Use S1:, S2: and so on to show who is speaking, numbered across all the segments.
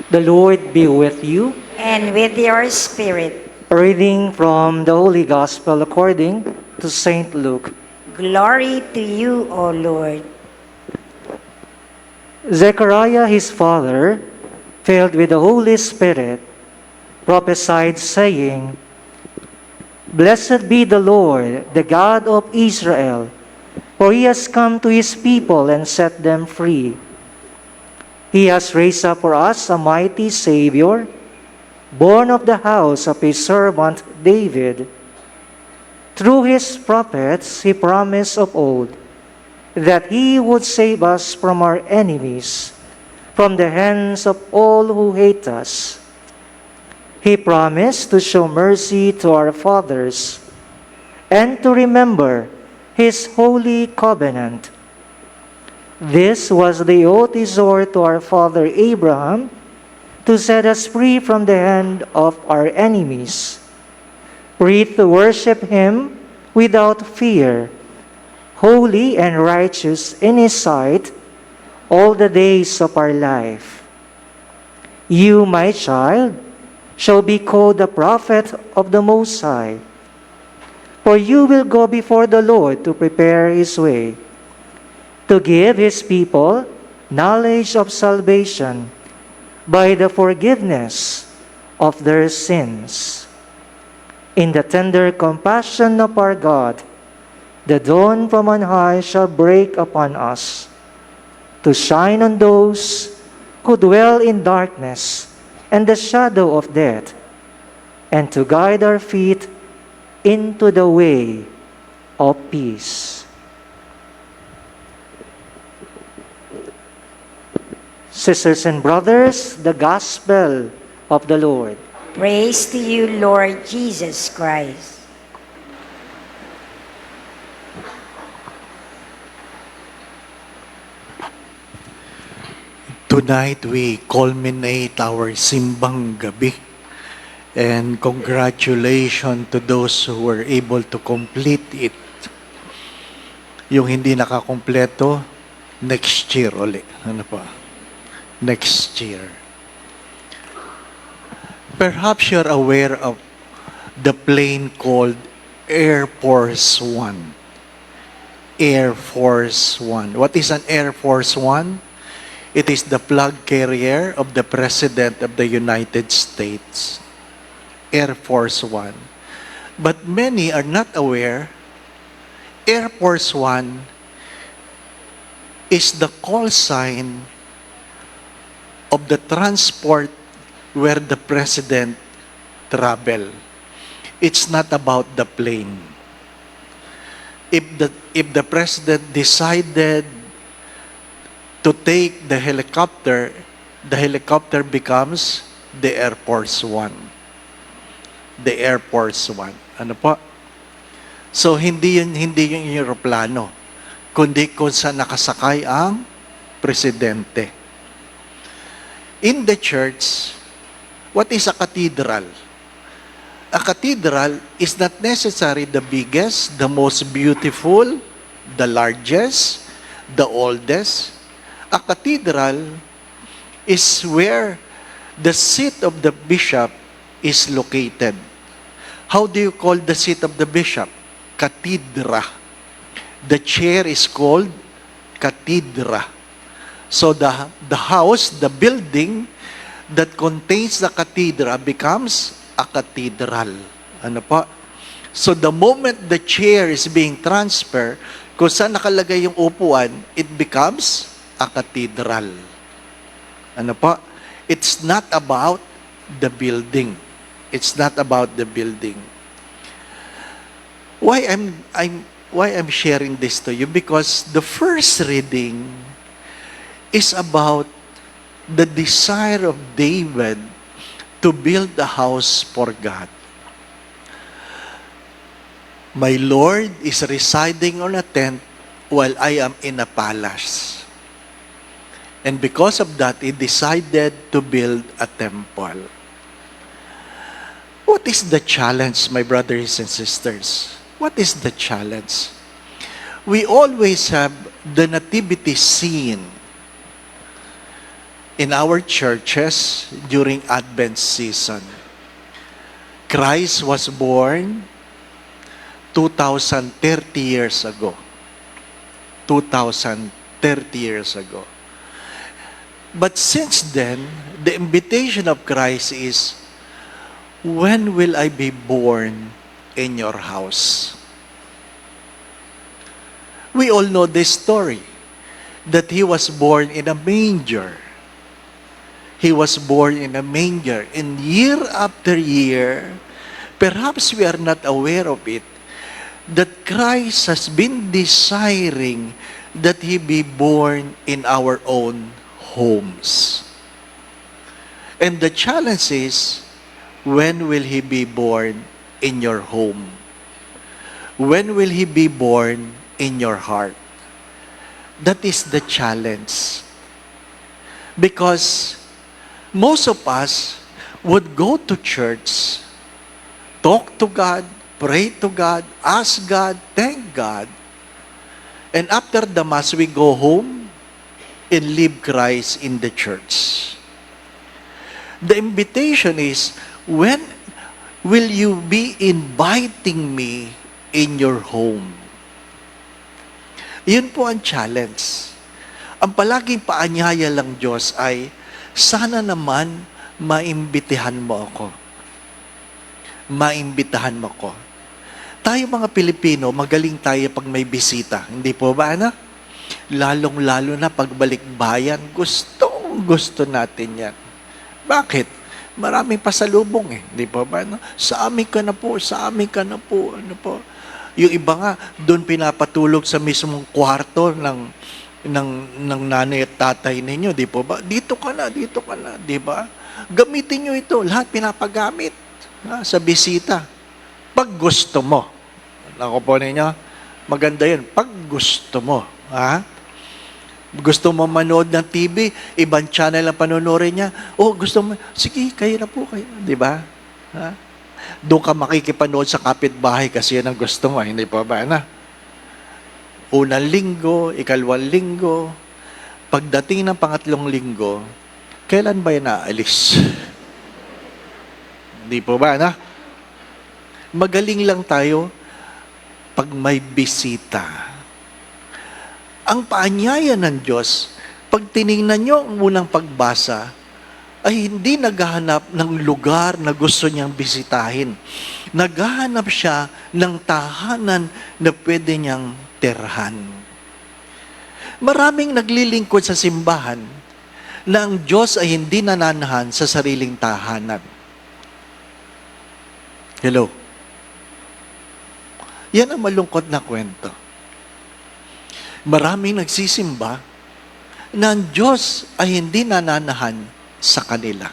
S1: The Lord be with you.
S2: And with your spirit.
S1: A reading from the Holy Gospel according to Saint Luke.
S2: Glory to you, O Lord.
S1: Zechariah his father, filled with the Holy Spirit, prophesied, saying, Blessed be the Lord, the God of Israel, for he has come to his people and set them free. He has raised up for us a mighty Savior, born of the house of his servant David. Through his prophets he promised of old that he would save us from our enemies, from the hands of all who hate us. He promised to show mercy to our fathers and to remember his holy covenant. This was the oath he swore to our father Abraham, to set us free from the hand of our enemies, free to worship him without fear, holy and righteous in his sight all the days of our life. You, my child, shall be called the prophet of the Most High, for you will go before the Lord to prepare his way, to give his people knowledge of salvation by the forgiveness of their sins. In the tender compassion of our God, the dawn from on high shall break upon us, to shine on those who dwell in darkness and the shadow of death, and to guide our feet into the way of peace. Sisters and brothers, the Gospel of the Lord.
S2: Praise to you, Lord Jesus Christ.
S3: Tonight, we culminate our Simbang Gabi. And congratulations to those who were able to complete it. Yung hindi nakakompleto, next year ulit. Ano pa? Next year. Perhaps you're aware of the plane called Air Force One. Air Force One. What is an Air Force One? It is the flag carrier of the President of the United States. Air Force One. But many are not aware, Air Force One is the call sign of the transport where the President travel. It's not about the plane. If the President decided to take the helicopter becomes the Air Force One. The Air Force One. Ano po? So, hindi yung aeroplano, kundi kung saan nakasakay ang presidente. In the church, what is a cathedral? A cathedral is not necessarily the biggest, the most beautiful, the largest, the oldest. A cathedral is where the seat of the bishop is located. How do you call the seat of the bishop? Cathedra. The chair is called cathedra. So the house, the building that contains the cathedra becomes a cathedral. Ano po? So the moment the chair is being transferred, kung saan nakalagay yung upuan, it becomes a cathedral. Ano po? It's not about the building. It's not about the building. Why I'm sharing this to you? Because the first reading is about the desire of David to build a house for God. My Lord is residing on a tent while I am in a palace. And because of that, he decided to build a temple. What is the challenge, my brothers and sisters? What is the challenge? We always have the nativity scene in our churches during Advent season. Christ was born 2,030 years ago. 2,030 years ago. But since then, the invitation of Christ is, when will I be born in your house? We all know this story, that he was born in a manger. He was born in a manger. And year after year, perhaps we are not aware of it, that Christ has been desiring that he be born in our own homes. And the challenge is, when will he be born in your home? When will he be born in your heart? That is the challenge. Because most of us would go to church, talk to God, pray to God, ask God, thank God. And after the Mass, we go home and leave Christ in the church. The invitation is, when will you be inviting me in your home? Yun po ang challenge. Ang palaging paanyaya lang Diyos ay, sana naman maimbitahan mo ako. Maimbitahan mo ako. Tayo mga Pilipino, magaling tayo pag may bisita. Hindi po ba, anak? Lalong-lalo na pagbalik bayan, gusto natin yan. Bakit? Maraming pasalubong eh. Hindi po ba, no? Sa amin ka na po, sa amin ka na po, ano po. Yung iba nga, doon pinapatulog sa mismong kwarto ng nanay at tatay ninyo, di po ba? Dito ka na, di ba? Gamitin nyo ito, lahat pinapagamit sa bisita. Pag gusto mo. Ako po ninyo, maganda yun. Pag gusto mo. Ha? Gusto mo manood ng TV, ibang channel ang panonorin niya. Oh, gusto mo, sige, kayo na po, kayo. Di ba? Ha? Doon ka makikipanood sa kapitbahay kasi yan ang gusto mo. Hindi po ba? Na? Unang linggo, ikalawang linggo, pagdating ng pangatlong linggo, kailan ba yan naalis? Hindi po ba? Na? Magaling lang tayo pag may bisita. Ang paanyaya ng Diyos, pag tiningnan nyo ang unang pagbasa, ay hindi naghahanap ng lugar na gusto niyang bisitahin. Naghahanap siya ng tahanan na pwede niyang tirhan. Maraming naglilingkod sa simbahan na ang Diyos ay hindi nananahan sa sariling tahanan. Hello? Yan ang malungkot na kwento. Maraming nagsisimba na ang Diyos ay hindi nananahan sa kanila.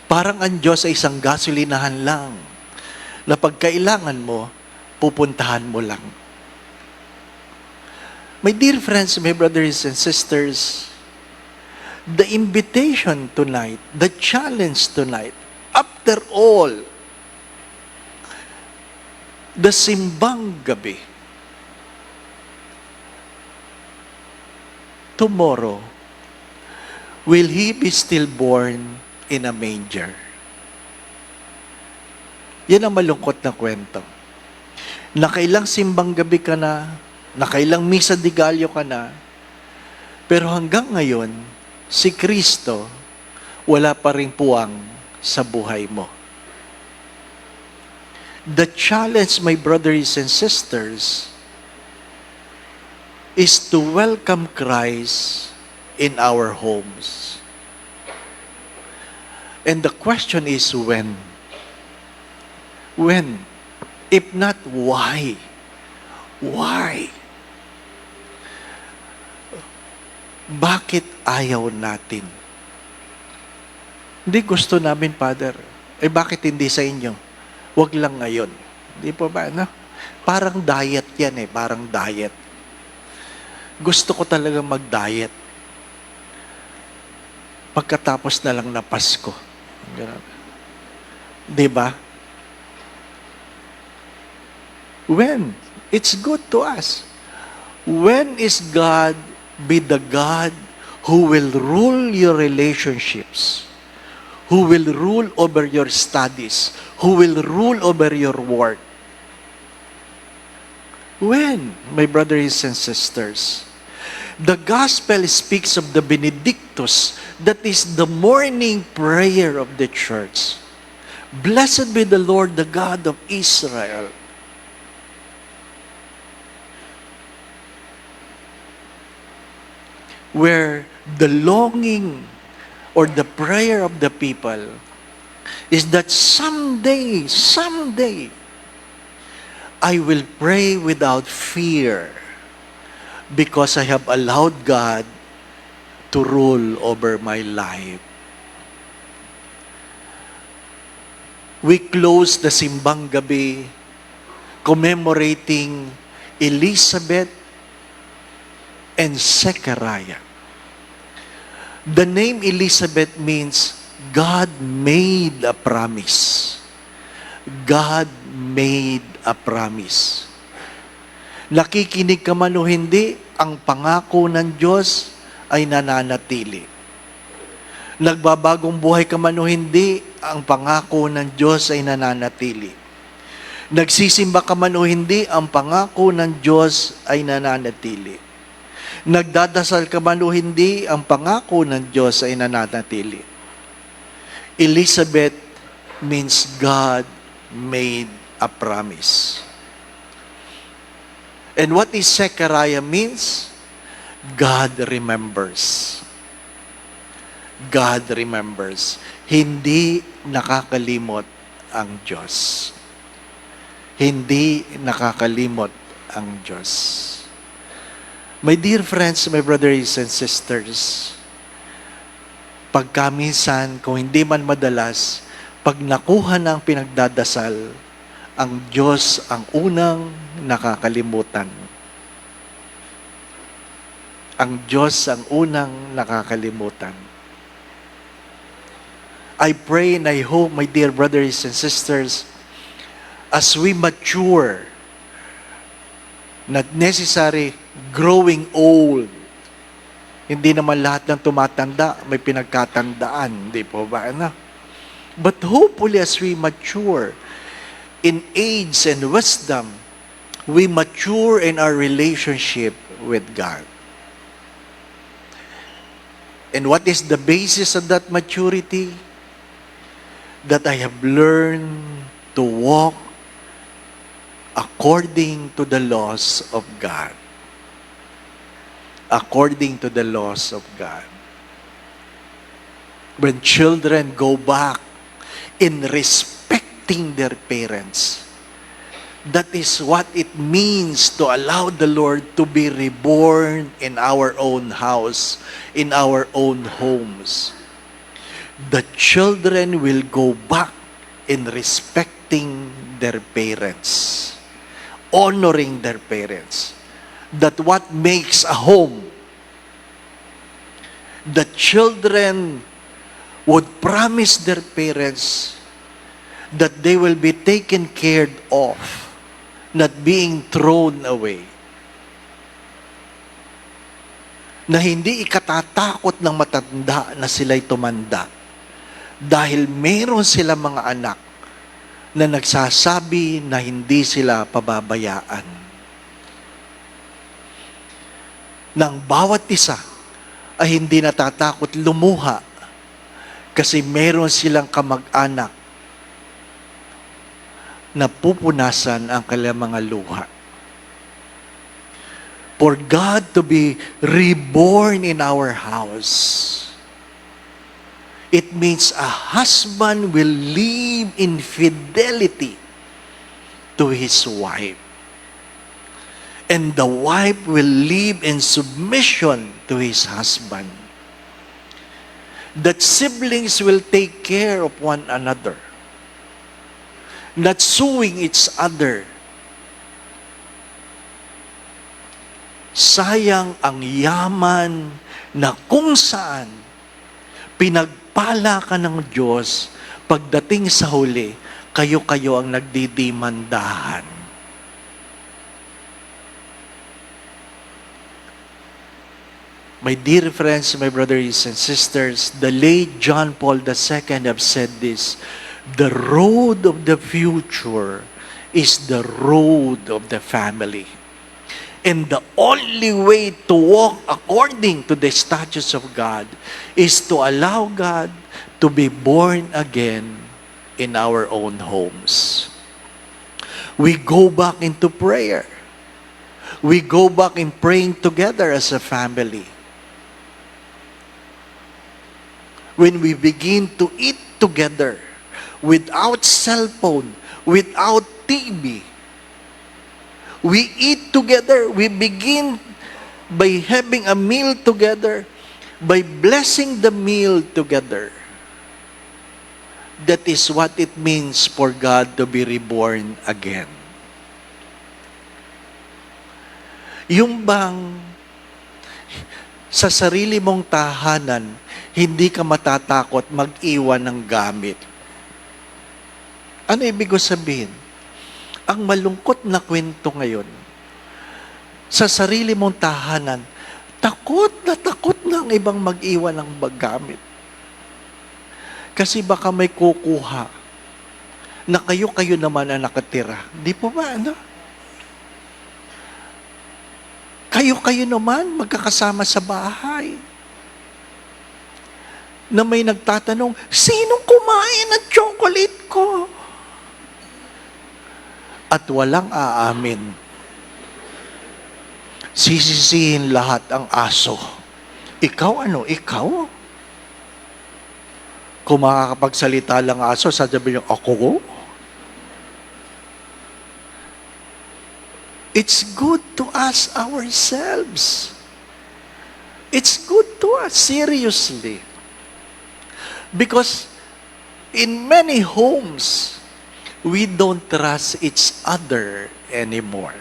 S3: Parang ang Diyos ay isang gasolinahan lang na pagkailangan mo, pupuntahan mo lang. My dear friends, my brothers and sisters, the invitation tonight, the challenge tonight, after all, the simbang gabi, tomorrow, will He be still born in a manger? Yan ang malungkot na kwento. Nakailang simbang gabi ka na, nakailang misa de Gallo ka na, pero hanggang ngayon, si Kristo, wala pa ring puwang sa buhay mo. The challenge, my brothers and sisters, is to welcome Christ in our homes. And the question is when? When? If not, why? Why? Bakit ayaw natin? Hindi gusto namin, Father. Eh bakit hindi sa inyo? Wag lang ngayon. Hindi po ba, no? Parang diet yan eh, parang diet. Gusto ko talaga mag-diet. Pagkatapos na lang na Pasko. Di ba? When? It's good to us. When is God be the God who will rule your relationships, who will rule over your studies, who will rule over your work. When, my brothers and sisters, the gospel speaks of the Benedictus, that is the morning prayer of the church. Blessed be the Lord, the God of Israel. Where the longing or the prayer of the people is that someday, I will pray without fear because I have allowed God to rule over my life. We close the Simbang Gabi commemorating Elizabeth and Zechariah. The name Elizabeth means God made a promise. God made a promise. Nakikinig ka man o hindi, ang pangako ng Diyos ay nananatili. Nagbabagong buhay ka man o hindi, ang pangako ng Diyos ay nananatili. Nagsisimba ka man o hindi, ang pangako ng Diyos ay nananatili. Nagdadasal ka man o hindi, ang pangako ng Diyos ay nananatili. Elizabeth means God made a promise. And what is Zechariah means? God remembers. God remembers. Hindi nakakalimot ang Diyos. Hindi nakakalimot ang Diyos. My dear friends, my brothers and sisters, pagkaminsan, kung hindi man madalas, pag nakuha na ang pinagdadasal, ang Diyos ang unang nakakalimutan. Ang Diyos ang unang nakakalimutan. I pray and I hope, my dear brothers and sisters, as we mature, not necessary growing old. Hindi naman lahat ng tumatanda may pinagkatandaan, di po ba? Ano? But hopefully as we mature in age and wisdom, we mature in our relationship with God. And what is the basis of that maturity? That I have learned to walk according to the laws of God. According to the laws of God. When children go back in respecting their parents, that is what it means to allow the Lord to be reborn in our own house, in our own homes. The children will go back in respecting their parents, honoring their parents. That what makes a home. The children would promise their parents that they will be taken care of, not being thrown away. Na hindi ikatatakot ng matanda na sila'y tumanda dahil meron silang mga anak na nagsasabi na hindi sila pababayaan. Nang bawat isa ay hindi natatakot lumuha kasi meron silang kamag-anak na pupunasan ang kanilang mga luha. For God to be reborn in our house, it means a husband will live in fidelity to his wife. And the wife will live in submission to his husband. That siblings will take care of one another. Not suing each other. Sayang ang yaman na kung saan pinagpala ka ng Diyos, pagdating sa huli, kayo-kayo ang nagdidimandahan. My dear friends, my brothers and sisters, the late John Paul II have said this: the road of the future is the road of the family. And the only way to walk according to the statutes of God is to allow God to be born again in our own homes. We go back into prayer. We go back in praying together as a family. When we begin to eat together, without cell phone, without TV, we eat together, we begin by having a meal together, by blessing the meal together. That is what it means for God to be reborn again. Yung bang sa sarili mong tahanan, hindi ka matatakot mag-iwan ng gamit. Ano ibig ko sabihin? Ang malungkot na kwento ngayon, sa sarili mong tahanan, takot na ang ibang mag-iwan ng gamit. Kasi baka may kukuha na kayo naman ang nakatira. Di po ba, ano? Kayo naman magkakasama sa bahay. Na may nagtatanong, sinong kumain ng chocolate ko? At walang aamin. Sisisihin lahat ang aso. Ikaw ano? Ikaw? Kung makakapagsalita lang aso, sasabihin niyo, ako? It's good to ask ourselves. It's good to us, seriously. Because in many homes, we don't trust each other anymore.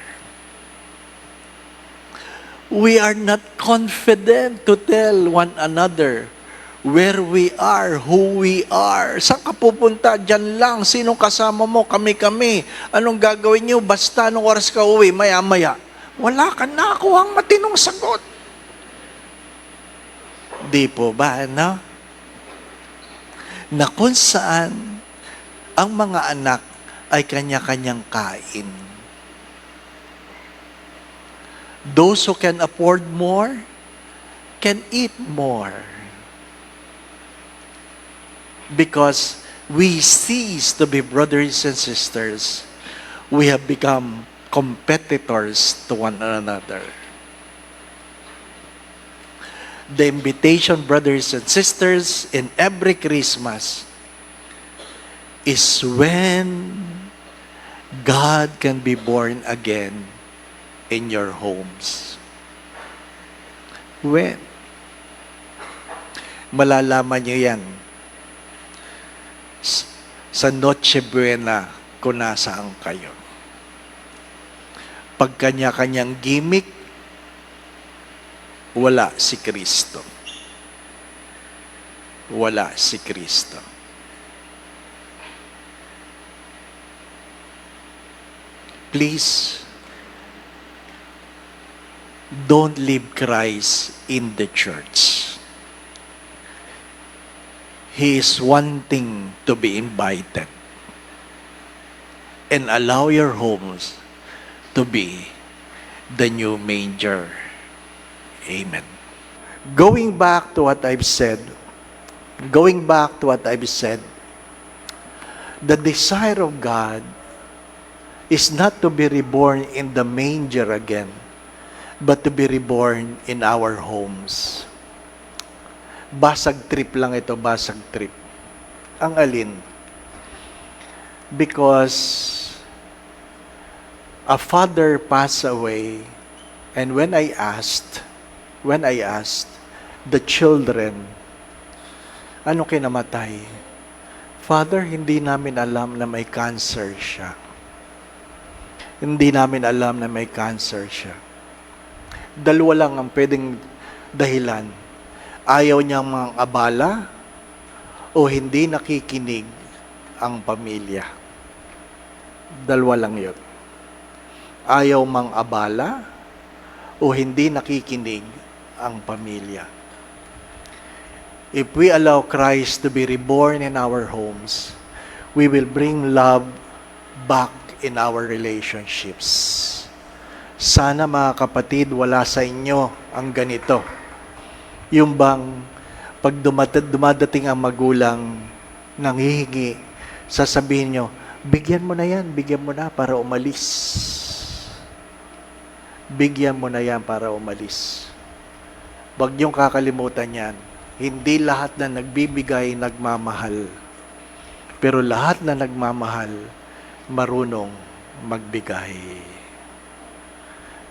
S3: We are not confident to tell one another where we are, who we are. Saan ka pupunta? Diyan lang. Sinong kasama mo? Kami. Anong gagawin niyo? Basta anong oras ka uwi? Maya-maya. Wala ka na ako ang matinong sagot. Di po ba, no? Na kung saan ang mga anak ay kanya-kanyang kain. Those who can afford more can eat more. Because we cease to be brothers and sisters. We have become competitors to one another. The invitation, brothers and sisters, in every Christmas is when God can be born again in your homes. When? Malalaman niyo yan sa Noche Buena kung nasaan kayo. Pag kanya-kanyang gimmick, wala si Kristo. Wala si Kristo. Please, don't leave Christ in the church. He is wanting to be invited. And allow your homes to be the new manger. Amen. Going back to what I've said, the desire of God is not to be reborn in the manger again, but to be reborn in our homes. Basag trip lang ito, basag trip. Ang alin? Because a father passed away, and when I asked the children, ano kinamatay? Father, hindi namin alam na may cancer siya. Hindi namin alam na may cancer siya. Dalawa lang ang pwedeng dahilan. Ayaw niyang mga abala o hindi nakikinig ang pamilya. Dalawa lang yun. Ayaw mang abala o hindi nakikinig ang pamilya. If we allow Christ to be reborn in our homes, we will bring love back in our relationships. Sana mga kapatid, wala sa inyo ang ganito. Yung bang pag dumadating ang magulang, nanghihingi, sasabihin nyo, bigyan mo na yan, bigyan mo na para umalis. Bigyan mo na yan para umalis. Huwag niyong kakalimutan yan. Hindi lahat na nagbibigay, nagmamahal. Pero lahat na nagmamahal, marunong magbigay.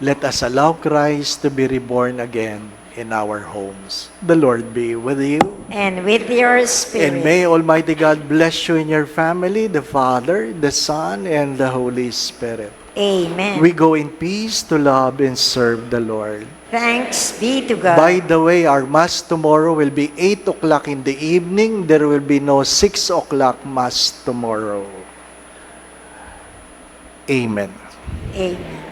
S3: Let us allow Christ to be reborn again in our homes. The Lord be with you.
S2: And with your spirit.
S3: And may Almighty God bless you and your family, the Father, the Son, and the Holy Spirit.
S2: Amen.
S3: We go in peace to love and serve the Lord.
S2: Thanks be to God.
S3: By the way, our Mass tomorrow will be 8 o'clock in the evening. There will be no 6 o'clock Mass tomorrow. Amen.
S2: Amen.